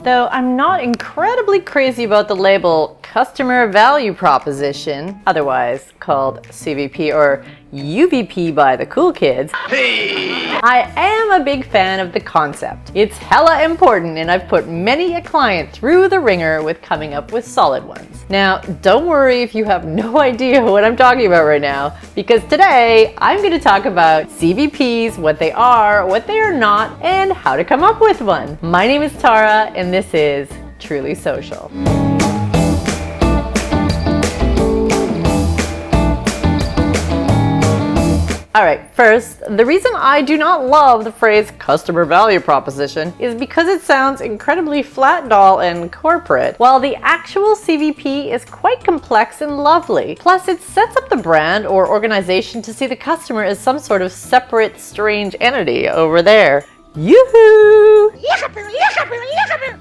Though I'm not incredibly crazy about the label Customer Value Proposition, otherwise called CVP or UVP by the cool kids. Hey! I am a big fan of the concept. It's hella important, and I've put many a client through the ringer with coming up with solid ones. Now, don't worry if you have no idea what I'm talking about right now, because today I'm going to talk about CVPs, what they are not, and how to come up with one. My name is Tara, and this is Truly Social. Alright, first, the reason I do not love the phrase customer value proposition is because it sounds incredibly flat doll and corporate, while the actual CVP is quite complex and lovely. Plus, it sets up the brand or organization to see the customer as some sort of separate, strange entity over there. Yoo-hoo! Yakaboo, yakaboo, yakaboo!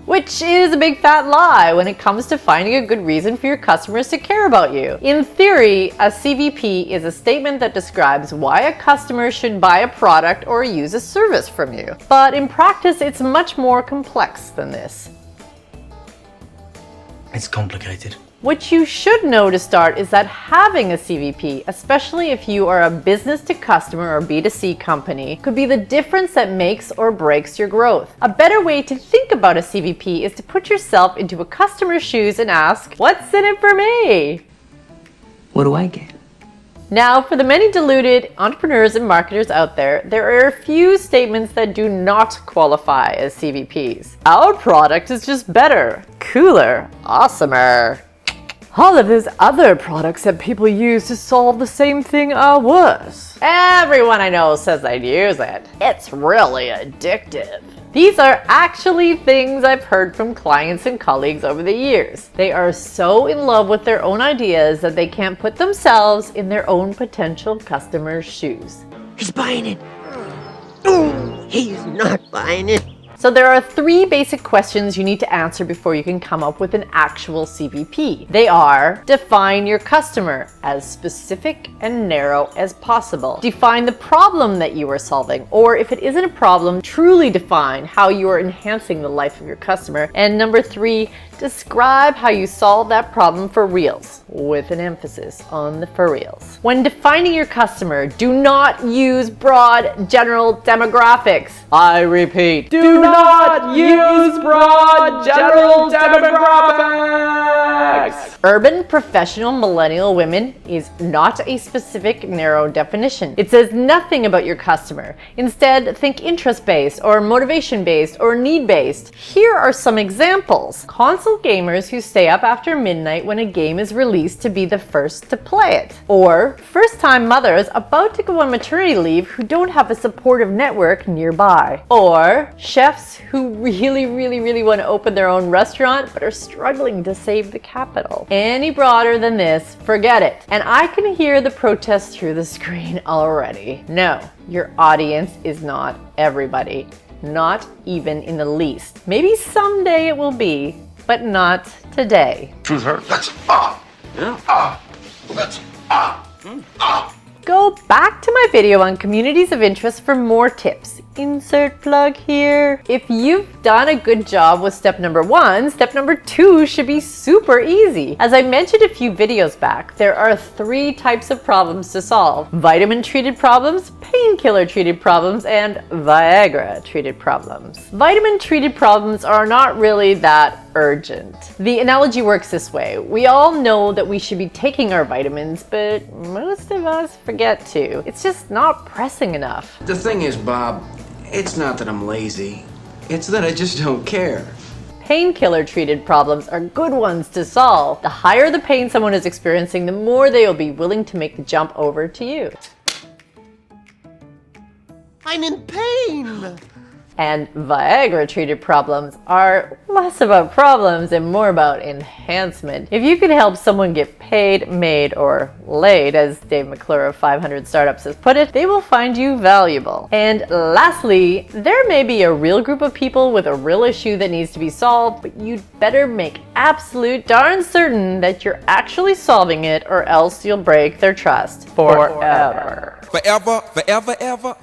Which is a big fat lie when it comes to finding a good reason for your customers to care about you. In theory, a CVP is a statement that describes why a customer should buy a product or use a service from you. But in practice, it's much more complex than this. It's complicated. What you should know to start is that having a CVP, especially if you are a business to customer or B2C company, could be the difference that makes or breaks your growth. A better way to think about a CVP is to put yourself into a customer's shoes and ask, what's in it for me? What do I get? Now, for the many deluded entrepreneurs and marketers out there, there are a few statements that do not qualify as CVPs. Our product is just better, cooler, awesomer. All of those other products that people use to solve the same thing are worse. Everyone I know says they'd use it. It's really addictive. These are actually things I've heard from clients and colleagues over the years. They are so in love with their own ideas that they can't put themselves in their own potential customers' shoes. He's buying it. He's not buying it. So there are three basic questions you need to answer before you can come up with an actual CVP. They are: define your customer as specific and narrow as possible. Define the problem that you are solving, or if it isn't a problem, truly define how you are enhancing the life of your customer. And number three, describe how you solve that problem for reals, with an emphasis on the for reals. When defining your customer, do not use broad general demographics. I repeat, do not use broad general demographics. Urban professional millennial women is not a specific narrow definition. It says nothing about your customer. Instead, think interest-based or motivation-based or need-based. Here are some examples. Console gamers who stay up after midnight when a game is released to be the first to play it. Or first-time mothers about to go on maternity leave who don't have a supportive network nearby. Or chefs who really want to open their own restaurant but are struggling to save the capital. Any broader than this, forget it. And I can hear the protests through the screen already. No, your audience is not everybody. Not even in the least. Maybe someday it will be, but not today. Truth hurts. That's Go back to my video on communities of interest for more tips. Insert plug here. If you've done a good job with step number one, step number two should be super easy. As I mentioned a few videos back, there are three types of problems to solve: vitamin-treated problems, painkiller-treated problems, and Viagra-treated problems. Vitamin-treated problems are not really that urgent. The analogy works this way. We all know that we should be taking our vitamins, but most of us forget to. It's just not pressing enough. The thing is, Bob, it's not that I'm lazy. It's that I just don't care. Painkiller-treated problems are good ones to solve. The higher the pain someone is experiencing, the more they will be willing to make the jump over to you. I'm in pain. And Viagra-treated problems are less about problems and more about enhancement. If you can help someone get paid, made, or laid, as Dave McClure of 500 Startups has put it, they will find you valuable. And lastly, there may be a real group of people with a real issue that needs to be solved, but you'd better make absolute darn certain that you're actually solving it, or else you'll break their trust forever. Forever, forever, ever.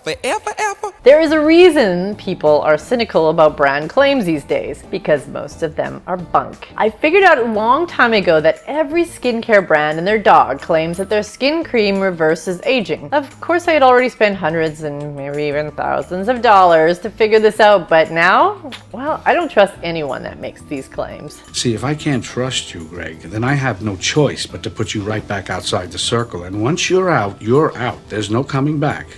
There is a reason people people are cynical about brand claims these days because most of them are bunk. I figured out a long time ago that every skincare brand and their dog claims that their skin cream reverses aging. Of course, I had already spent hundreds and maybe even thousands of dollars to figure this out, but now, well, I don't trust anyone that makes these claims. See, if I can't trust you, Greg, then I have no choice but to put you right back outside the circle. And once you're out, you're out. There's no coming back.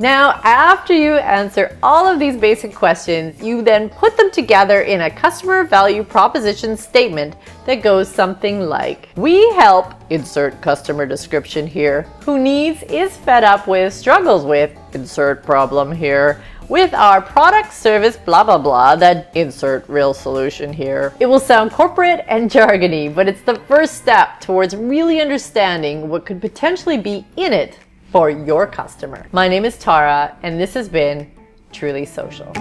Now, after you answer all of these basic questions, you then put them together in a customer value proposition statement that goes something like, we help, insert customer description here, who needs, is fed up with, struggles with, insert problem here, with our product, service, blah, blah, blah, that insert real solution here. It will sound corporate and jargony, but it's the first step towards really understanding what could potentially be in it for your customer. My name is Tara, and this has been Truly Social.